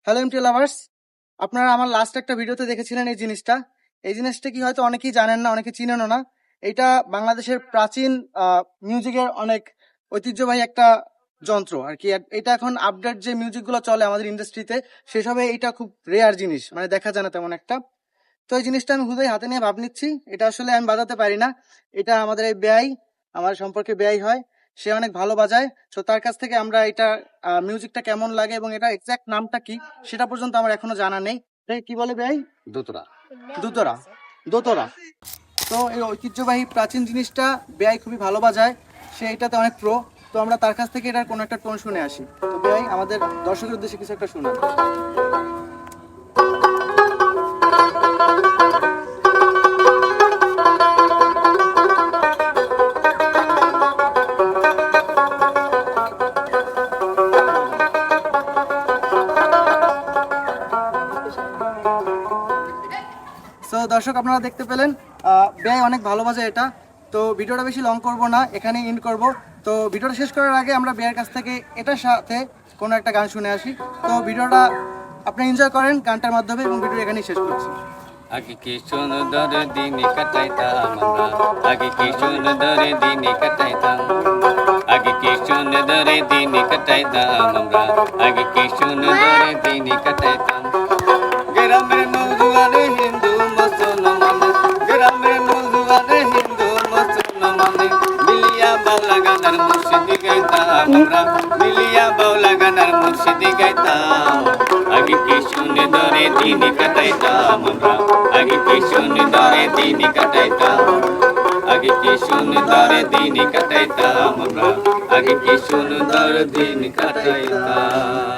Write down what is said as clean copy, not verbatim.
Hello MT lovers, আপনারা আমার last একটা ভিডিওতে দেখেছিলেন এই জিনিসটা কি হয়তো অনেকেই জানেন না, অনেকে চিনেনও না। এটা বাংলাদেশের প্রাচীন মিউজিকের অনেক ঐতিহ্যবাহী একটা যন্ত্র আর কি। এটা এখন আপডেট যে মিউজিকগুলো চলে আমাদের ইন্ডাস্ট্রিতে, সেসবে এটা খুব রেয়ার জিনিস, মানে দেখা যায় না তেমন একটা। তো এই জিনিসটা আমি হুদাই হাতে নিয়ে ভাব নিচ্ছি। এটা আসলে আমি বাজাতে পারি না। এটা আমাদের এই বেয়াই, আমার সম্পর্কে বেয়াই হয়, সে অনেক ভালো বাজায়। তো তার কাছ থেকে আমরা এটা মিউজিকটা কেমন লাগে এবং এটা এক্সাক্ট নামটা কি সেটা পর্যন্ত আমার এখনো জানা নেই। কি বলে বেয়াই? দোতরা দোতরা। দোতরা। তো এই ঐতিহ্যবাহী প্রাচীন জিনিসটা বেয়াই খুবই ভালো বাজায়, সে এটাতে অনেক প্রো। তো আমরা তার কাছ থেকে এটার কোনো একটা টোন শুনে আসি। তো বেয়াই আমাদের দর্শকের উদ্দেশ্যে কিছু একটা শোনান। সো দর্শক, আপনারা দেখতে পেলেন ব্যয় অনেক ভালো বাজে এটা। তো ভিডিওটা বেশি লং করব না, এখানে এন্ড করব। তো ভিডিওটা শেষ করার আগে আমরা ব্যয়ের কাছ থেকে এটার সাথে কোনো একটা গান শুনে আসি। তো ভিডিওটা আপনি এনজয় করেন গানটার মাধ্যমে, এবং ভিডিও এখানেই শেষ করছি। আগে কি সুন্দর দিন কাটাইতাম আমরা, আগে কি সুন্দর দিন কাটাইতাম, আগে কি সুন্দর দিন কাটাইতাম আমরা, আগে কি সুন্দর দিন কাটাইতাম। গ্রামের নৌজুয়ানে হিন্দু মুসলমান, গ্রামের নৌজুয়ানে হিন্দু মুসলমান, মিলিয়া বাউলা গানার মুর্শিদি গাইতাম আমরা, মিলিয়া বাউলা গানার মুর্শিদি গাইতাম। আগে কি সুন্দর দিন কাটাইতাম আমরা, আগে কি সুন্দর দিন কাটাইতাম, আগে কি সুন্দর দিন কাটাইতাম আমরা, আগে কি সুন্দর দিন কাটাইতাম।